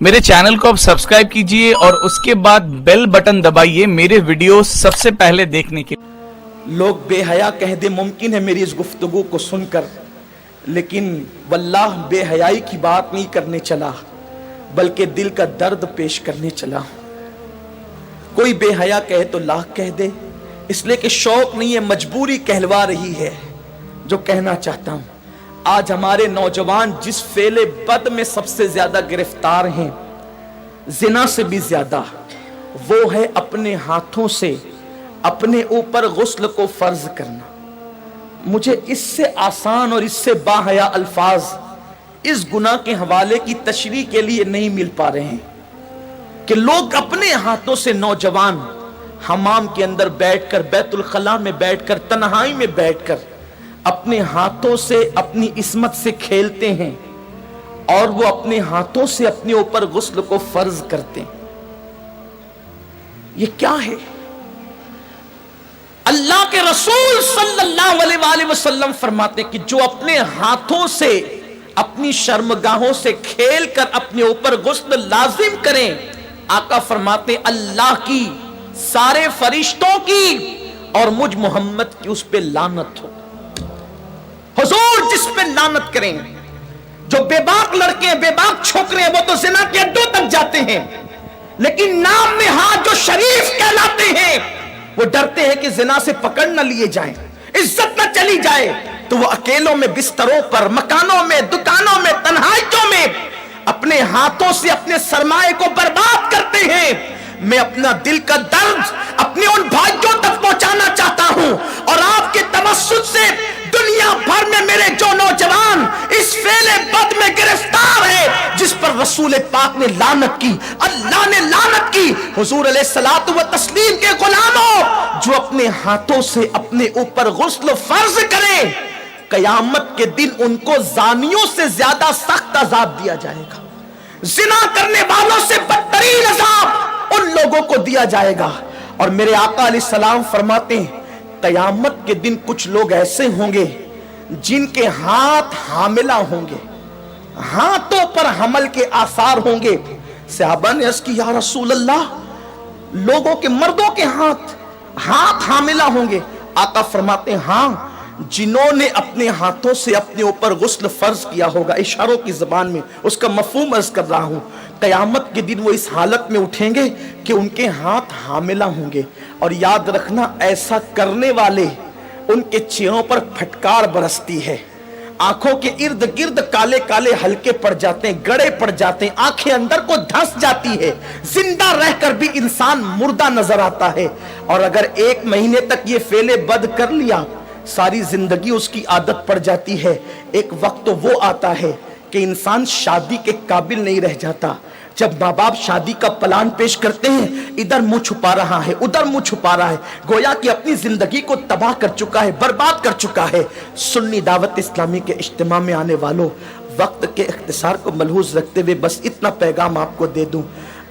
मेरे चैनल को आप सब्सक्राइब कीजिए और उसके बाद बेल बटन दबाइए मेरे वीडियो सबसे पहले देखने के लिए। लोग बेहया कह दे मुमकिन है मेरी इस गुफ्तगू को सुनकर, लेकिन वल्लाह बेहयाई की बात नहीं करने चला बल्कि दिल का दर्द पेश करने चला। कोई बेहया कहे तो लाख कह दे, इसलिए कि शौक नहीं है, मजबूरी कहलवा रही है। जो कहना चाहता हूं, आज हमारे नौजवान जिस फेले बद में सबसे ज्यादा गिरफ्तार हैं, जिना से भी ज्यादा, वो है अपने हाथों से अपने ऊपर गुस्ल को फर्ज करना। मुझे इससे आसान और इससे बाहया अल्फाज इस गुनाह के हवाले की तशरीह के लिए नहीं मिल पा रहे हैं कि लोग अपने हाथों से, नौजवान हमाम के अंदर बैठकर, बैतुल खला में बैठकर, तन्हाई में बैठकर अपने हाथों से अपनी इस्मत से खेलते हैं और वो अपने हाथों से अपने ऊपर गुस्ल को फर्ज करते हैं। ये क्या है? अल्लाह के रसूल सल्लल्लाहु अलैहि वसल्लम फरमाते हैं कि जो अपने हाथों से अपनी शर्मगाहों से खेलकर अपने ऊपर गुस्ल लाजिम करें, आका फरमाते अल्लाह की, सारे फरिश्तों की और मुझ मोहम्मद की उस पे लानत हो। हुजूर जिस पे लानत करें, जो बेबाक लड़के हैं, बेबाक छोकरे हैं, वो तो जिना के अड्डों तक जाते हैं, लेकिन नाम में हाथ जो शरीफ कहलाते हैं, वो डरते हैं कि जिना से पकड़ न लिए जाएं, इज्जत न चली जाए, तो वो अकेलों में, बिस्तरों पर, मकानों में, दुकानों में, तन्हाइयों में अपने हाथों से अपने सरमाए को बर्बाद करते हैं। मैं अपना दिल का दर्द अपने उन भाइयों तक पहुंचाना चाहता हूं और आपके तवस्सुत से दुनिया भर में मेरे जो नौजवान इस फेले बद में गिरफ्तार है, जिस पर रसूल पाक ने लानत की, अल्लाह ने लानत की, हुजूर अलैहिस्सलातु व तस्लीम के गुलामों, जो अपने हाथों से अपने ऊपर गुस्ल फर्ज करें, कयामत के दिन उनको जानियों से ज्यादा सख्त अजाब दिया जाएगा। जिना करने वालों से बदतरीन अजाब उन लोगों को दिया जाएगा। और मेरे आका अलैहिस्सलाम फरमाते हैं, कयामत के दिन कुछ लोग ऐसे होंगे जिनके हाथ हामिला होंगे, हाथों पर हमल के आसार होंगे। सहाबा ने अर्ज़ की, या रसूल अल्लाह, लोगों के, मर्दों के हाथ हामिला होंगे? आका फरमाते हैं, हाँ, जिन्होंने अपने हाथों से अपने ऊपर गुस्ल फर्ज किया होगा। इशारों की जबान में उसका मफहूम अर्ज कर रहा हूं। कयामत के दिन वो इस हालत में उठेंगे कि उनके हाथ हामिला होंगे। और याद रखना, ऐसा करने वाले, उनके चेहरों पर फटकार बरसती है, आंखों के इर्द गिर्द काले काले हल्के पड़ जाते हैं, गड़े पड़ जाते हैं, आंखें अंदर को धंस जाती है, जिंदा रहकर भी इंसान मुर्दा नजर आता है। और अगर 1 महीने तक ये फेले बद कर लिया, सारी जिंदगी उसकी आदत पड़ जाती है। एक वक्त तो वो आता है कि इंसान शादी के काबिल नहीं रह जाता। जब माँ बाप शादी का प्लान पेश करते हैं, इधर मुंह छुपा रहा है, उधर मुंह छुपा रहा है, गोया कि अपनी जिंदगी को तबाह कर चुका है, बर्बाद कर चुका है। सुन्नी दावत इस्लामी के इज्तिमा में आने वालों, वक्त के इख्तिसार को मलहूज रखते हुए बस इतना पैगाम आपको दे दूं,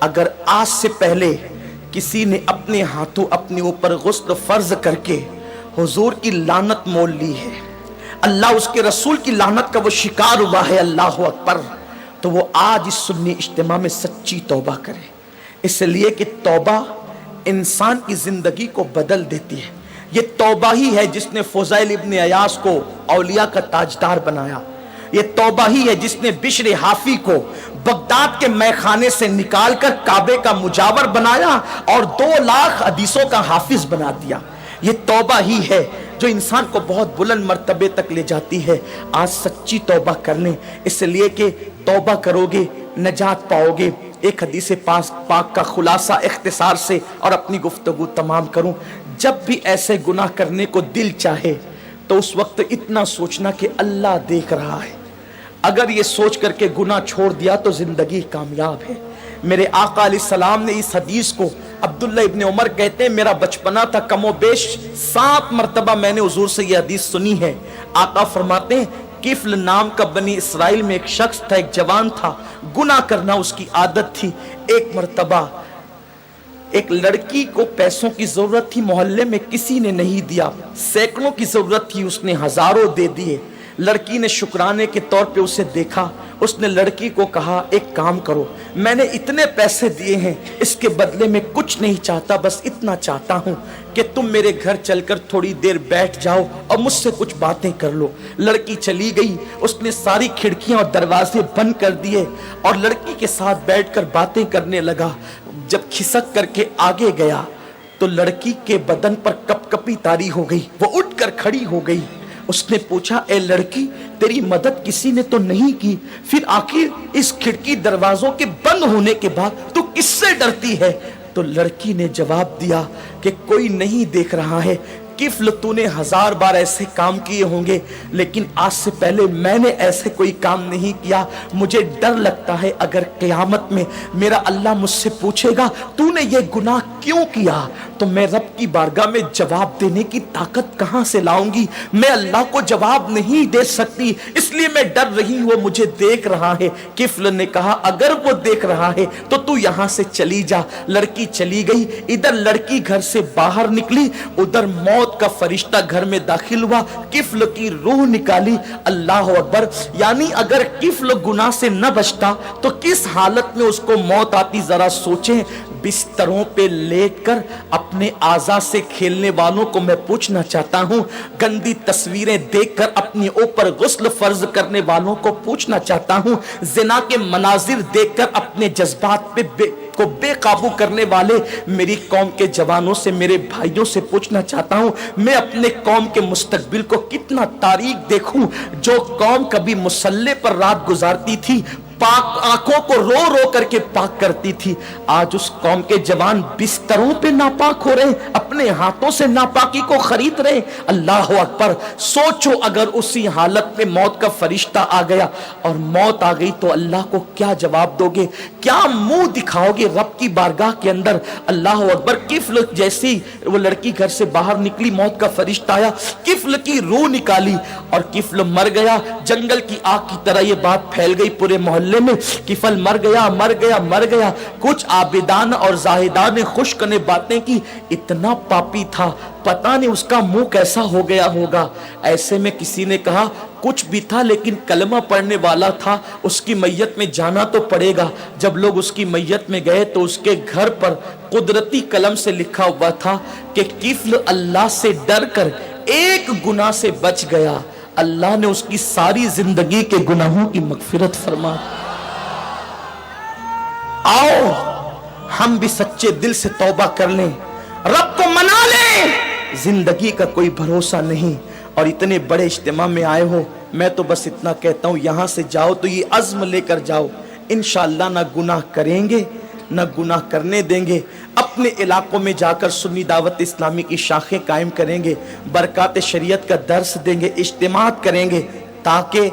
अगर आज से पहले किसी ने अपने हाथों अपने ऊपर गुस्ल फर्ज करके हुजूर की लानत मोल ली है, अल्लाह उसके रसूल की लानत का वो शिकार हुआ है, अल्लाह अकबर, तो वो आज इस सुन्नी इज्तिमा में सच्ची तौबा करे। इसलिए कि तौबा इंसान की जिंदगी को बदल देती है। ये तौबा ही है जिसने फुज़ैल इब्न अयास को औलिया का ताजदार बनाया। ये तौबा ही है जिसने बिश्र हाफी को बगदाद के मैखाने से निकालकर काबे का मुजावर बनाया और 2 लाख हदीसों का हाफिज बना दिया। ये तौबा ही है जो इंसान को बहुत बुलंद मर्तबे तक ले जाती है। आज सच्ची तौबा कर लें, इसलिए कि तौबा करोगे नजात पाओगे। एक हदीस पाक का खुलासा इख्तिसार से और अपनी गुफ्तगू तमाम करूं, जब भी ऐसे गुनाह करने को दिल चाहे तो उस वक्त इतना सोचना कि अल्लाह देख रहा है। अगर ये सोच करके गुनाह छोड़ दिया तो जिंदगी कामयाब है। मेरे आका अलैहिस्सलाम ने इस हदीस को, अब्दुल्ला इब्न उमर कहते हैं, मेरा बचपना था, कमोबेश 7 मरतबा मैंने हुजूर से यह हदीस सुनी है। आका फरमाते हैं, किफ्ल नाम का बनी इसराइल में एक शख्स था, एक जवान था, गुनाह करना उसकी आदत थी। एक मरतबा एक लड़की को पैसों की जरूरत थी, मोहल्ले में किसी ने नहीं दिया, सैकड़ों की जरूरत थी, उसने हजारों दे दिए। लड़की ने शुक्राने के तौर पे उसे देखा। उसने लड़की को कहा, एक काम करो, मैंने इतने पैसे दिए हैं, इसके बदले में कुछ नहीं चाहता, बस इतना चाहता हूं कि तुम मेरे घर चलकर थोड़ी देर बैठ जाओ और मुझसे कुछ बातें कर लो। लड़की चली गई। उसने सारी खिड़कियां और दरवाजे बंद कर दिए और लड़की के साथ बैठकर बातें करने लगा। जब खिसक करके आगे गया तो लड़की के बदन पर कपकपी तारी हो गई। वो उठकर खड़ी हो गई। उसने पूछा, ए लड़की, तेरी मदद किसी ने तो नहीं की, फिर आखिर इस खिड़की दरवाजों के बंद होने के बाद तू किससे डरती है? तो लड़की ने जवाब दिया कि कोई नहीं देख रहा है। किफ्ल, तूने 1000 बार ऐसे काम किए होंगे, लेकिन आज से पहले मैंने ऐसे कोई काम नहीं किया। मुझे डर लगता है अगर क़यामत में मेरा अल्लाह मुझसे पूछेगा तूने ये गुनाह क्यों किया, तो मैं रब की बारगाह में जवाब देने की ताकत कहां से लाऊंगी? मैं अल्लाह को जवाब नहीं दे सकती, इसलिए मैं डर रही हूं, वो मुझे देख रहा है। किफ्ल ने कहा, अगर वो देख रहा है तो तू यहां से चली जा। लड़की चली गई। इधर लड़की घर से बाहर निकली, उधर मौत का फरिश्ता घर में दाखिल हुआ। किफ्ल की रूह निकाली। अल्लाह अकबर। यानी अगर किफ्ल गुनाह से न बचता तो किस हालत में उसको मौत आती, जरा सोचें। बिस्तरों पे लेटकर अपने आज़ा से खेलने वालों को मैं पूछना चाहता हूं, गंदी तस्वीरें देखकर अपने ऊपर गुस्ल फर्ज करने वालों को पूछना चाहता हूं, जिना के मनाजिर देखकर अपने जज्बात पे को बेकाबू करने वाले मेरी कौम के जवानों से, मेरे भाइयों से पूछना चाहता हूं, मैं अपने कौम के मुस्तकबिल को कितना तारीक देखूं। जो कौम कभी मुसल्ले पर रात गुजारती थी, पाक आंखों को रो रो करके पाक करती थी, आज उस कौम के जवान बिस्तरों पे नापाक हो रहे, अपने हाथों से नापाकी को खरीद रहे। अल्लाह अकबर। सोचो अगर उसी हालत में मौत का फरिश्ता आ गया और मौत आ गई तो अल्लाह को क्या जवाब दोगे, क्या मुंह दिखाओगे रब की बारगाह के अंदर? अल्लाह अकबर। किफ्ल जैसी वो लड़की घर से बाहर निकली, मौत का फरिश्ता आया, किफ्ल की रूह निकाली और किफ्ल मर गया। जंगल की आग की तरह ये बात फैल गई पूरे मोहल्ले में, किफल मर गया, मर गया, मर गया। कुछ आबिदान और जाहिदान ने खुश्क ने बातें की, इतना पापी था, पता नहीं उसका मुंह कैसा हो गया होगा। ऐसे में किसी ने कहा, कुछ भी था लेकिन कलमा पढ़ने वाला था, उसकी मैयत में जाना तो पड़ेगा। जब लोग उसकी मैयत में गए तो उसके घर पर कुदरती कलम से लिखा हुआ था कि किफ्ल अल्लाह से डर कर एक गुनाह से बच गया, अल्लाह ने उसकी सारी जिंदगी के गुनाहों की मगफिरत फरमा। आओ हम भी सच्चे दिल से तौबा कर लें, रब को मना लें। जिंदगी का कोई भरोसा नहीं। और इतने बड़े इज्तिमा में आए हो, मैं तो बस इतना कहता हूं, यहां से जाओ तो ये अज़्म लेकर जाओ, इंशाअल्लाह ना गुनाह करेंगे न गुनाह करने देंगे। अपने इलाकों में जाकर सुन्नी दावत इस्लामी की शाखें कायम करेंगे, बरकात शरीयत का दर्स देंगे, इज्तिमात करेंगे, ताकि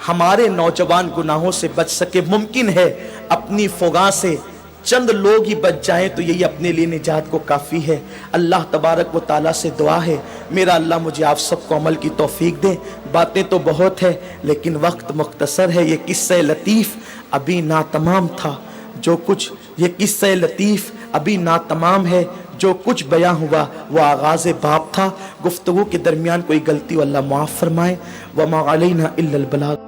हमारे नौजवान गुनाहों से बच सके। मुमकिन है अपनी फुगा से चंद लोग ही बच जाएं तो यही अपने लिए निजात को काफ़ी है। अल्लाह तबारक व ताला से दुआ है, मेरा अल्लाह मुझे आप सबको अमल की तौफीक दे। बातें तो बहुत है लेकिन वक्त मुख्तसर है। ये किस्सा लतीफ़ अभी नातमाम था, जो कुछ ये किस्सा लतीफ़ अभी नातमाम है, जो कुछ बयां हुआ वो आगाज़ बाब था। गुफ्तगू के दरमियान कोई गलती अल्लाह माफ़ फरमाए। वमा अलैना इल्लल बलाग।